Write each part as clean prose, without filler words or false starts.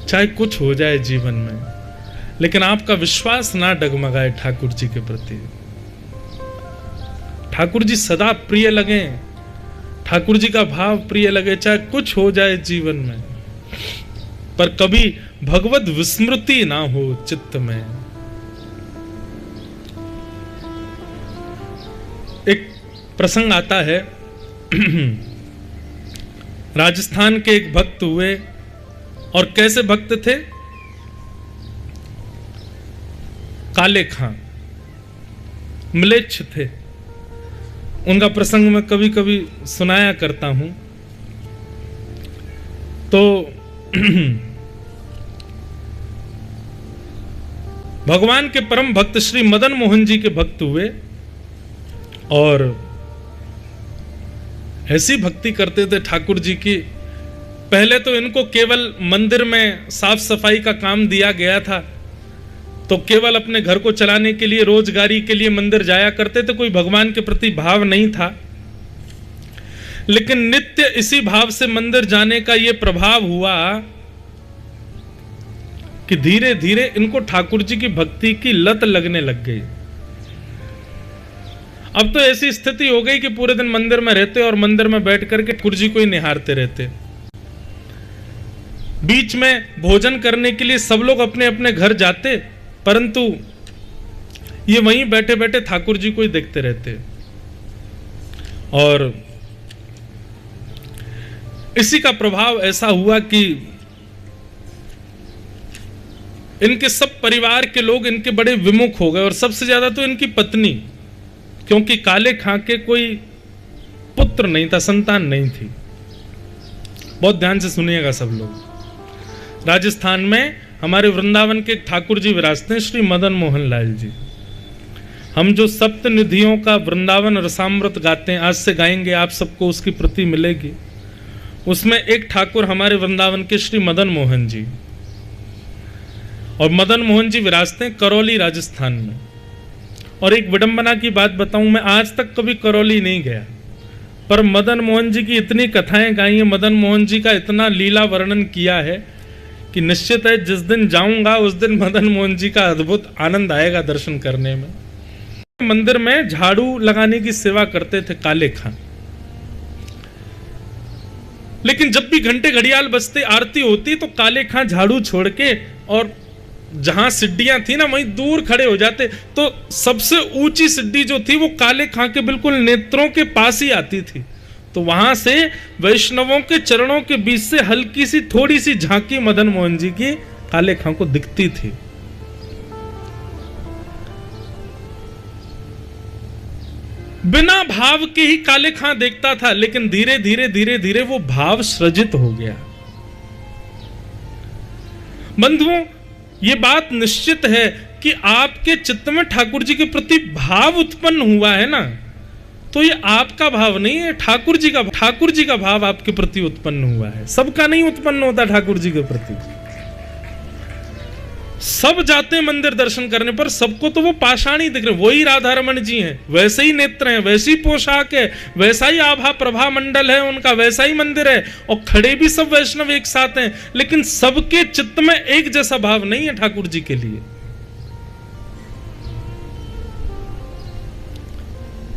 चाहे कुछ हो जाए जीवन में, लेकिन आपका विश्वास ना डगमगाए ठाकुर जी के प्रति। ठाकुर जी सदा प्रिय लगे, ठाकुर जी का भाव प्रिय लगे, चाहे कुछ हो जाए जीवन में, पर कभी भगवत विस्मृति ना हो चित्त में। एक प्रसंग आता है, राजस्थान के एक भक्त हुए, और कैसे भक्त थे? काले खां, म्लेच्छ थे। उनका प्रसंग मैं कभी कभी सुनाया करता हूं। तो भगवान के परम भक्त श्री मदन मोहन जी के भक्त हुए, और ऐसी भक्ति करते थे ठाकुर जी की। पहले तो इनको केवल मंदिर में साफ सफाई का काम दिया गया था, तो केवल अपने घर को चलाने के लिए, रोजगारी के लिए मंदिर जाया करते थे, कोई भगवान के प्रति भाव नहीं था। लेकिन नित्य इसी भाव से मंदिर जाने का यह प्रभाव हुआ कि धीरे धीरे इनको ठाकुर जी की भक्ति की लत लगने लग गई। अब तो ऐसी स्थिति हो गई कि पूरे दिन मंदिर में रहते और मंदिर में बैठ करके ठाकुर जी को ही निहारते रहते। बीच में भोजन करने के लिए सब लोग अपने अपने घर जाते, परंतु ये वहीं बैठे बैठे ठाकुर जी को ही देखते रहते। और इसी का प्रभाव ऐसा हुआ कि इनके सब परिवार के लोग इनके बड़े विमुख हो गए, और सबसे ज्यादा तो इनकी पत्नी, क्योंकि काले खां के कोई पुत्र नहीं था, संतान नहीं थी। बहुत ध्यान से सुनिएगा सब लोग। राजस्थान में हमारे वृंदावन के ठाकुर जी विराजते हैं, श्री मदन मोहन लाल जी। हम जो सप्त निधियों का वृंदावन रसामृत गाते हैं, आज से गाएंगे, आप सबको उसकी प्रति मिलेगी। उसमें एक ठाकुर हमारे वृंदावन के श्री मदन मोहन जी, और मदन मोहन जी विराजते हैं करौली राजस्थान में। और एक विडंबना की बात बताऊं, मैं आज तक कभी करौली नहीं गया, पर मदन मोहन जी की इतनी कथाएं गाई हैं, मदन मोहन जी का इतना लीला वर्णन किया है कि निश्चित है जिस दिन जाऊंगा उस दिन मदन मोहन जी का अद्भुत आनंद आएगा दर्शन करने में। मंदिर में झाड़ू लगाने की सेवा करते थे काले खां, लेकिन जब भी घंटे घड़ियाल बजते, आरती होती, तो काले खां झाड़ू छोड़ के और जहां सिड्डियां थी ना वहीं दूर खड़े हो जाते। तो सबसे ऊंची सिड्डी जो थी वो काले खां के बिल्कुल नेत्रों के पास ही आती थी। तो वहां से वैष्णवों के चरणों के बीच से हल्की सी थोड़ी सी झांकी मदन मोहन जी की काले खां को दिखती थी। बिना भाव के ही काले खां देखता था, लेकिन धीरे धीरे धीरे धीरे वो भाव सृजित हो गया। बंधुओं, ये बात निश्चित है कि आपके चित्त में ठाकुर जी के प्रति भाव उत्पन्न हुआ है ना, तो ये आपका भाव नहीं है, ठाकुर जी का भाव आपके प्रति उत्पन्न हुआ है। सबका नहीं उत्पन्न होता ठाकुर जी के प्रति। सब जाते हैं मंदिर दर्शन करने, पर सबको तो वो पाषाण ही दिख रहे, वही राधा रमन जी हैं, वैसे ही नेत्र हैं, वैसी पोशाक है, वैसा ही आभा प्रभा मंडल है उनका, वैसा ही मंदिर है, और खड़े भी सब वैष्णव एक साथ हैं, लेकिन सबके चित्त में एक जैसा भाव नहीं है ठाकुर जी के लिए।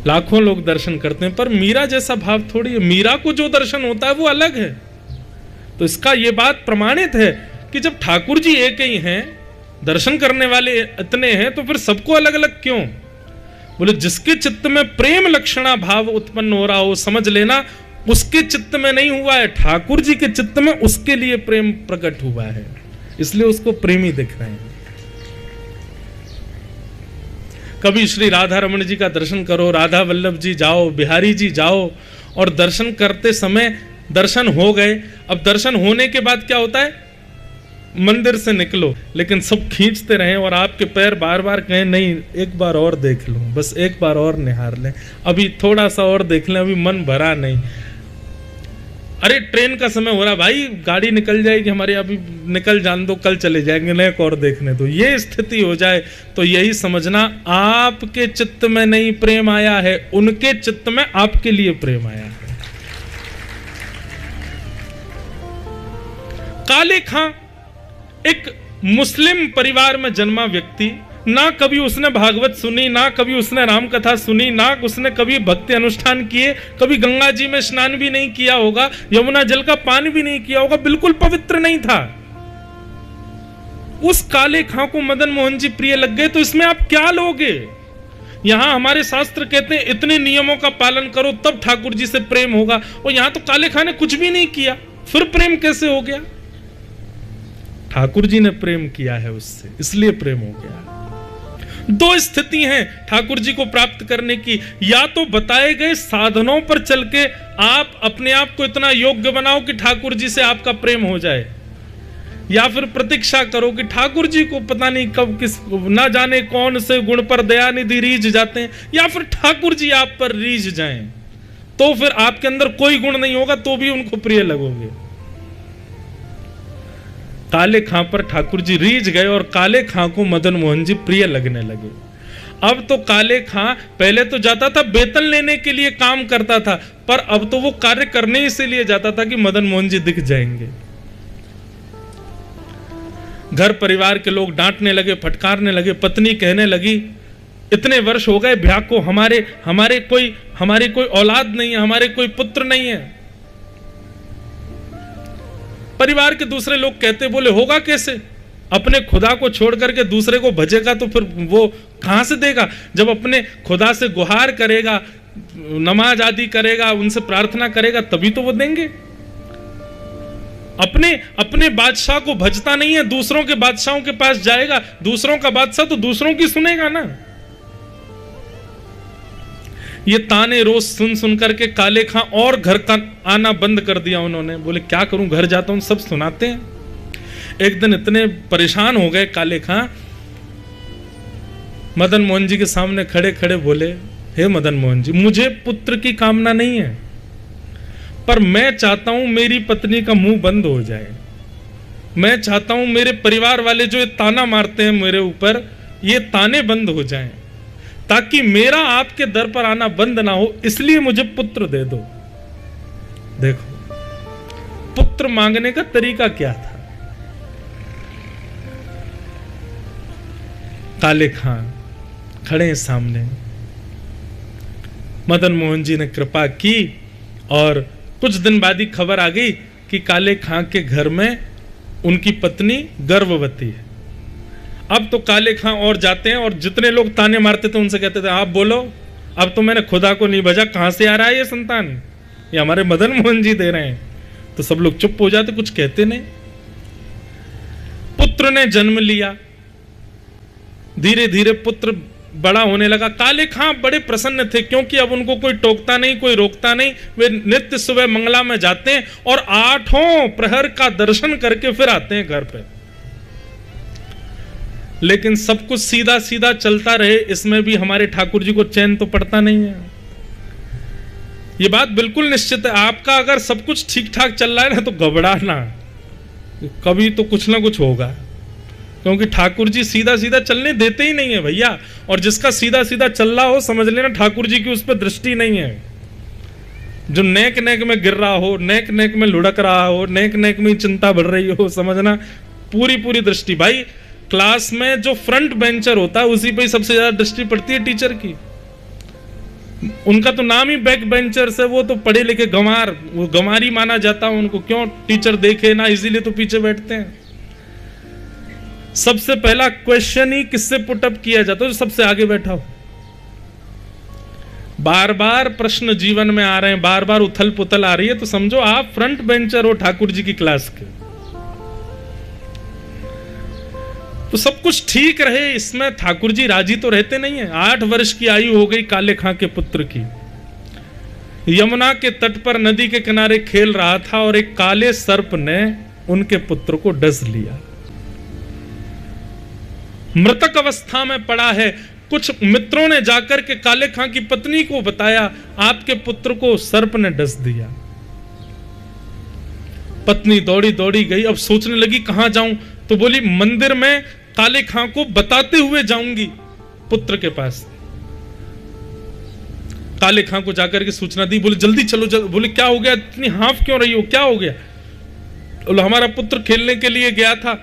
लाखों लोग दर्शन करते हैं, पर मीरा जैसा भाव थोड़ी है। मीरा को जो दर्शन होता है वो अलग है। तो इसका ये बात प्रमाणित है कि जब ठाकुर जी एक ही हैं, दर्शन करने वाले इतने हैं, तो फिर सबको अलग अलग क्यों? बोले जिसके चित्त में प्रेम लक्षणा भाव उत्पन्न हो रहा हो, समझ लेना उसके चित्त में नहीं हुआ है, ठाकुर जी के चित्त में उसके लिए प्रेम प्रकट हुआ है, इसलिए उसको प्रेमी दिख रहे हैं। कभी श्री राधा रमन जी का दर्शन करो, राधा वल्लभ जी जाओ, बिहारी जी जाओ, और दर्शन करते समय दर्शन हो गए। अब दर्शन होने के बाद क्या होता है, मंदिर से निकलो, लेकिन सब खींचते रहे और आपके पैर बार बार कहें नहीं एक बार और देख लो, बस एक बार और निहार लें, अभी थोड़ा सा और देख लें, अभी मन भरा नहीं। अरे ट्रेन का समय हो रहा भाई, गाड़ी निकल जाएगी हमारी, अभी निकल जान दो, कल चले जाएंगे, नहीं एक और देखने दो। ये स्थिति हो जाए तो यही समझना आपके चित्त में नहीं प्रेम आया है, उनके चित्त में आपके लिए प्रेम आया है। काले खां एक मुस्लिम परिवार में जन्मा व्यक्ति, ना कभी उसने भागवत सुनी, ना कभी उसने राम कथा सुनी, ना उसने कभी भक्ति अनुष्ठान किए, कभी गंगा जी में स्नान भी नहीं किया होगा, यमुना जल का पान भी नहीं किया होगा, बिल्कुल पवित्र नहीं था। उस काले खां को मदन मोहन जी प्रिय लग गए, तो इसमें आप क्या लोगे? यहां हमारे शास्त्र कहते हैं इतने नियमों का पालन करो तब ठाकुर जी से प्रेम होगा, और यहां तो काले खां ने कुछ भी नहीं किया, फिर प्रेम कैसे हो गया? ठाकुर जी ने प्रेम किया है उससे, इसलिए प्रेम हो गया। दो स्थिति हैं ठाकुर जी को प्राप्त करने की, या तो बताए गए साधनों पर चल के आप अपने आप को इतना योग्य बनाओ कि ठाकुर जी से आपका प्रेम हो जाए, या फिर प्रतीक्षा करो कि ठाकुर जी को पता नहीं कब किस ना जाने कौन से गुण पर दयानिधि रीझ जाते हैं, या फिर ठाकुर जी आप पर रीझ जाएं, तो फिर आपके अंदर कोई गुण नहीं होगा तो भी उनको प्रिय लगोगे। काले खां पर ठाकुर जी रीझ गए और काले खां को मदन मोहन जी प्रिय लगने लगे। अब तो काले खां पहले तो जाता था वेतन लेने के लिए काम करता था, पर अब तो वो कार्य करने इसीलिए जाता था कि मदन मोहन जी दिख जाएंगे। घर परिवार के लोग डांटने लगे, फटकारने लगे, पत्नी कहने लगी इतने वर्ष हो गए ब्याह को, हमारी कोई औलाद नहीं है, हमारे कोई पुत्र नहीं है। परिवार के दूसरे लोग कहते, बोले होगा कैसे? अपने खुदा को छोड़ करके दूसरे को भजेगा तो फिर वो कहां से देगा? जब अपने खुदा से गुहार करेगा, नमाज आदि करेगा, उनसे प्रार्थना करेगा, तभी तो वो देंगे। अपने बादशाह को भजता नहीं है, दूसरों के बादशाहों के पास जाएगा, दूसरों का बादशाह तो दूसरों की सुनेगा ना। ये ताने रोज सुन सुन करके काले खां और घर का आना बंद कर दिया उन्होंने। बोले क्या करूं, घर जाता हूं, सब सुनाते हैं। एक दिन इतने परेशान हो गए काले खां, मदन मोहन जी के सामने खड़े खड़े बोले, हे मदन मोहन जी, मुझे पुत्र की कामना नहीं है, पर मैं चाहता हूं मेरी पत्नी का मुंह बंद हो जाए। मैं चाहता हूं मेरे परिवार वाले जो ये ताना मारते हैं मेरे ऊपर, ये ताने बंद हो जाएं, ताकि मेरा आपके दर पर आना बंद ना हो, इसलिए मुझे पुत्र दे दो। देखो पुत्र मांगने का तरीका क्या था। काले खां खड़े हैं सामने, मदन मोहन जी ने कृपा की और कुछ दिन बाद ही खबर आ गई कि काले खां के घर में उनकी पत्नी गर्भवती है। अब तो काले खां और जाते हैं और जितने लोग ताने मारते थे उनसे कहते थे आप बोलो, अब तो मैंने खुदा को नहीं भजा, कहां से आ रहा है ये संतान? ये हमारे मदन मोहन जी दे रहे हैं। तो सब लोग चुप हो जाते, कुछ कहते नहीं। पुत्र ने जन्म लिया, धीरे धीरे पुत्र बड़ा होने लगा। काले खां बड़े प्रसन्न थे क्योंकि अब उनको कोई टोकता नहीं, कोई रोकता नहीं। वे नित्य सुबह मंगला में जाते हैं और 8 प्रहर का दर्शन करके फिर आते हैं घर पे। लेकिन सब कुछ सीधा सीधा चलता रहे, इसमें भी हमारे ठाकुर जी को चैन तो पड़ता नहीं है। ये बात बिल्कुल निश्चित है, आपका अगर सब कुछ ठीक ठाक चल रहा है ना तो घबराना, कभी तो कुछ ना कुछ होगा, क्योंकि ठाकुर जी सीधा सीधा चलने देते ही नहीं है भैया। और जिसका सीधा सीधा चल रहा हो समझ लेना ठाकुर जी की उस पर दृष्टि नहीं है। जो नेक नेक में गिर रहा हो, नेक नेक में लुढ़क रहा हो, नेक नेक में चिंता बढ़ रही हो, समझना पूरी पूरी दृष्टि। भाई क्लास में जो फ्रंट बेंचर होता है उसी पे ही सबसे ज्यादा दृष्टि पड़ती है टीचर की। उनका तो नाम ही बैक बेंचर्स है, वो तो पढ़े लिखे गंवार, वो गंवारी माना जाता है उनको। क्यों? टीचर देखे ना, इसीलिए तो पीछे बैठते हैं। सबसे पहला क्वेश्चन ही किससे पुटअप किया जाता है? जो सबसे आगे बैठा हो। बार बार प्रश्न जीवन में आ रहे हैं, बार बार उथल पुथल आ रही है, तो समझो आप फ्रंट बेंचर हो ठाकुर जी की क्लास के। तो सब कुछ ठीक रहे, इसमें ठाकुर जी राजी तो रहते नहीं है। 8 वर्ष की आयु हो गई काले खां के पुत्र की। यमुना के तट पर नदी के किनारे खेल रहा था और एक काले सर्प ने उनके पुत्र को डस लिया। मृतक अवस्था में पड़ा है। कुछ मित्रों ने जाकर के काले खां की पत्नी को बताया, आपके पुत्र को सर्प ने डस दिया। पत्नी दौड़ी दौड़ी गई, अब सोचने लगी कहां जाऊं, तो बोली मंदिर में काले खां को बताते हुए जाऊंगी पुत्र के पास। काले खां को जाकर के सूचना दी, बोले जल्दी चलो जल्दी। बोले क्या हो गया, इतनी हाफ क्यों रही हो, क्या हो गया? बोले हमारा पुत्र खेलने के लिए गया था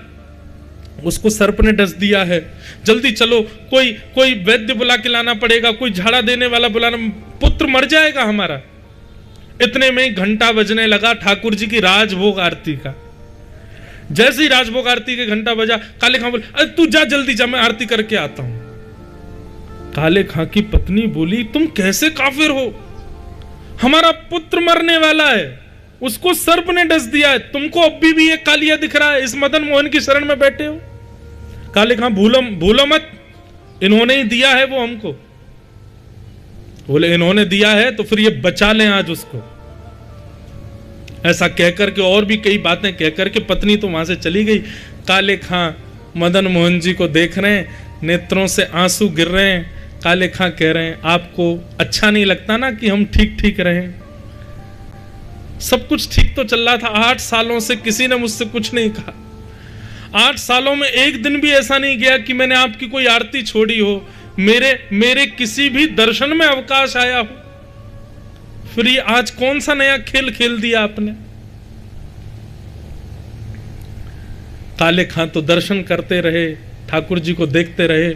उसको सर्प ने डस दिया है, जल्दी चलो, कोई वैद्य बुला के लाना पड़ेगा, कोई झाड़ा देने वाला बुलाना, पुत्र मर जाएगा हमारा। इतने में ही घंटा बजने लगा ठाकुर जी की राजभोग आरती का। जैसे ही राजभोग आरती के घंटा बजा, काले खां बोले, अरे तू जा, जल्दी जा, मैं आरती करके आता हूं। काले खां की पत्नी बोली, तुम कैसे काफिर हो, हमारा पुत्र मरने वाला है, उसको सर्प ने डस दिया है, तुमको अभी भी ये कालिया दिख रहा है, इस मदन मोहन की शरण में बैठे हो। काले खां, भूलो मत, इन्होंने ही दिया है वो हमको। बोले इन्होंने दिया है तो फिर ये बचा लें आज उसको। ऐसा कहकर के और भी कई बातें कहकर के पत्नी तो वहां से चली गई। काले खां मदन मोहन जी को देख रहे हैं, नेत्रों से आंसू गिर रहे हैं। काले खां कह रहे हैं, आपको अच्छा नहीं लगता ना कि हम ठीक ठीक रहें? सब कुछ ठीक तो चल रहा था, 8 सालों से किसी ने मुझसे कुछ नहीं कहा। 8 सालों में एक दिन भी ऐसा नहीं गया कि मैंने आपकी कोई आरती छोड़ी हो, मेरे किसी भी दर्शन में अवकाश आया हो। फिर ये आज कौन सा नया खेल खेल दिया आपने? काले खां तो दर्शन करते रहे, ठाकुर जी को देखते रहे।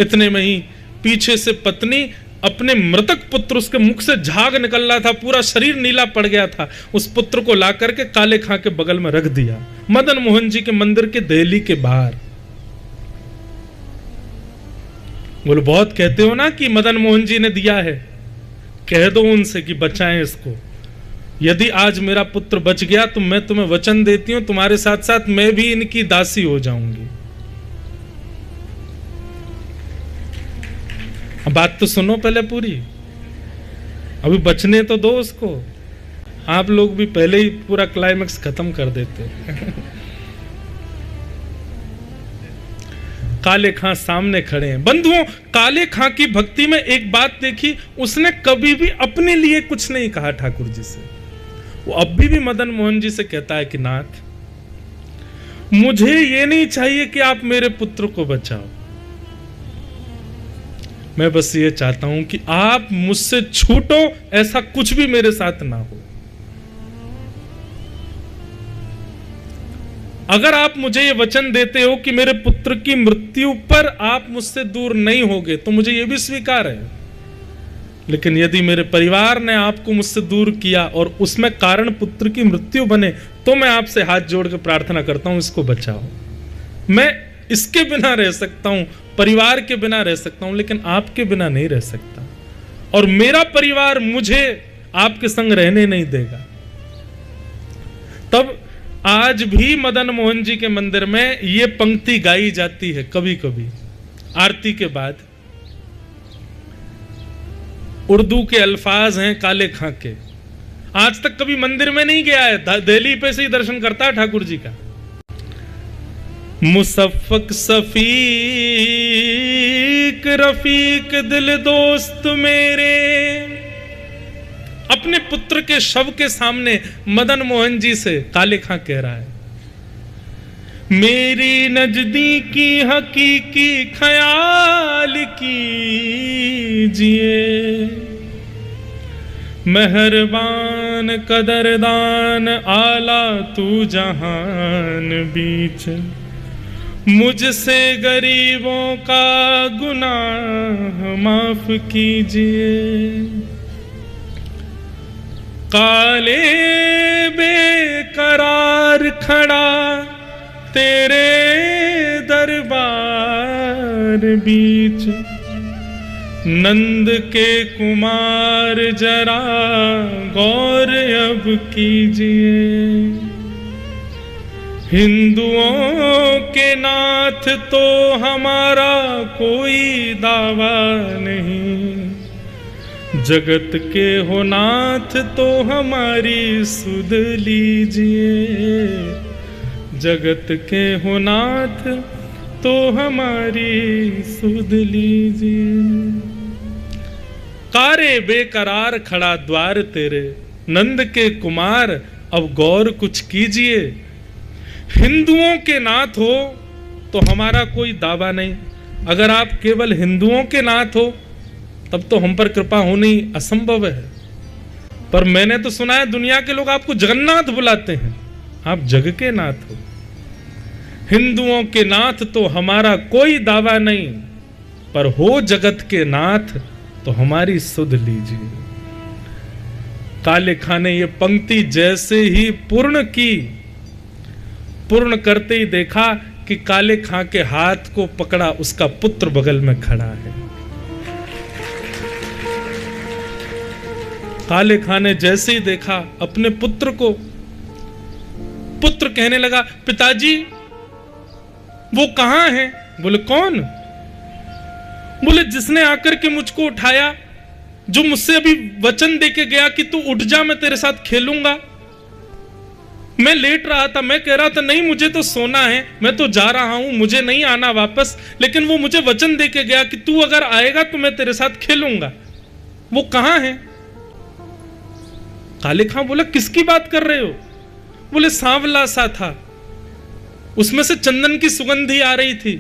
इतने में ही पीछे से पत्नी अपने मृतक पुत्र, उसके मुख से झाग निकल रहा था, पूरा शरीर नीला पड़ गया था, उस पुत्र को ला करके काले खां के बगल में रख दिया, मदन मोहन जी के मंदिर के देहली के बाहर। बोलो बहुत कहते हो ना कि मदन मोहन जी ने दिया है, कह दो उनसे कि बचाएं इसको। यदि आज मेरा पुत्र बच गया तो मैं तुम्हें वचन देती हूं, तुम्हारे साथ साथ मैं भी इनकी दासी हो जाऊंगी। अब बात तो सुनो पहले पूरी, अभी बचने तो दो उसको। आप लोग भी पहले ही पूरा क्लाइमेक्स खत्म कर देते। काले खां सामने खड़े हैं। बंधुओं, काले खां की भक्ति में एक बात देखी, उसने कभी भी अपने लिए कुछ नहीं कहा ठाकुर जी से। वो अभी भी मदन मोहन जी से कहता है कि नाथ, मुझे ये नहीं चाहिए कि आप मेरे पुत्र को बचाओ, मैं बस ये चाहता हूं कि आप मुझसे छूटो, ऐसा कुछ भी मेरे साथ ना हो। अगर आप मुझे ये वचन देते हो कि मेरे पुत्र की मृत्यु पर आप मुझसे दूर नहीं होगे तो मुझे ये भी स्वीकार है, लेकिन यदि मेरे परिवार ने आपको मुझसे दूर किया और उसमें कारण पुत्र की मृत्यु बने, तो मैं आपसे हाथ जोड़ के प्रार्थना करता हूं, इसको बचाओ। मैं इसके बिना रह सकता हूं, परिवार के बिना रह सकता हूं, लेकिन आपके बिना नहीं रह सकता, और मेरा परिवार मुझे आपके संग रहने नहीं देगा। तब आज भी मदन मोहन जी के मंदिर में ये पंक्ति गाई जाती है कभी कभी आरती के बाद। उर्दू के अल्फाज हैं काले खां के। आज तक कभी मंदिर में नहीं गया है, दिल्ली पे से ही दर्शन करता है ठाकुर जी का। मुसफ़्फ़क़ सफ़ीक रफ़ीक दिल दोस्त मेरे, अपने पुत्र के शव के सामने मदन मोहन जी से काले खां कह रहा है, मेरी नजदीकी हकीकी ख्याल कीजिए, मेहरबान कदरदान आला तू जहान बीच, मुझसे गरीबों का गुनाह माफ कीजिए। काले बेकरार खड़ा तेरे दरबार बीच, नंद के कुमार जरा गौर अब कीजिए। हिंदुओं के नाथ तो हमारा कोई दावा नहीं, जगत के हो नाथ तो हमारी सुध लीजिए, जगत के हो नाथ तो हमारी सुध लीजिए। कारे बेकरार खड़ा द्वार तेरे, नंद के कुमार अब गौर कुछ कीजिए। हिंदुओं के नाथ हो तो हमारा कोई दावा नहीं, अगर आप केवल हिंदुओं के नाथ हो तब तो हम पर कृपा होनी असंभव है। पर मैंने तो सुना है दुनिया के लोग आपको जगन्नाथ बुलाते हैं, आप जग के नाथ हो। हिंदुओं के नाथ तो हमारा कोई दावा नहीं, पर हो जगत के नाथ तो हमारी सुध लीजिए। काले खां ने ये पंक्ति जैसे ही पूर्ण की, पूर्ण करते ही देखा कि काले खां के हाथ को पकड़ा उसका पुत्र बगल में खड़ा है। काले खां ने जैसे ही देखा अपने पुत्र को, पुत्र कहने लगा, पिताजी वो कहां है? बोले कौन? बोले जिसने आकर के मुझको उठाया, जो मुझसे अभी वचन देके गया कि तू उठ जा, मैं तेरे साथ खेलूंगा। मैं लेट रहा था, मैं कह रहा था नहीं मुझे तो सोना है, मैं तो जा रहा हूं, मुझे नहीं आना वापस, लेकिन वो मुझे वचन देके गया कि तू अगर आएगा तो मैं तेरे साथ खेलूंगा। वो कहां है? काले खां बोला किसकी बात कर रहे हो? बोले सांवला सा था, उसमें से चंदन की सुगंधी आ रही थी,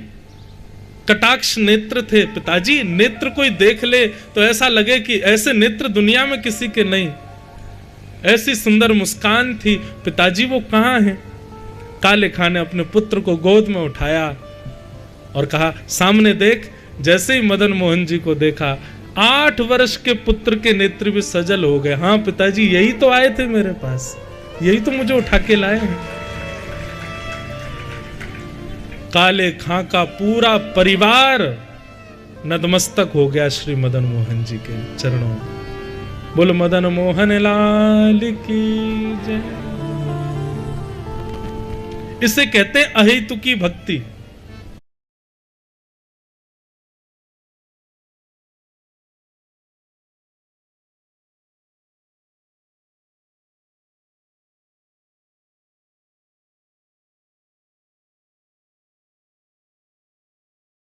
कटाक्ष नेत्र थे। पिताजी नेत्र कोई देख ले तो ऐसा लगे कि ऐसे नेत्र दुनिया में किसी के नहीं, ऐसी सुंदर मुस्कान थी। पिताजी वो कहां है? काले खां ने अपने पुत्र को गोद में उठाया और कहा सामने देख। जैसे ही मदन मोहन जी को देखा, 8 वर्ष के पुत्र के नेत्र भी सजल हो गए। हाँ पिताजी यही तो आए थे मेरे पास, यही तो मुझे उठा के लाए हैं। काले खां का पूरा परिवार नतमस्तक हो गया श्री मदन मोहन जी के चरणों में। बोल मदन मोहन लाल की जय। इसे कहते हैं अहेतुकी भक्ति।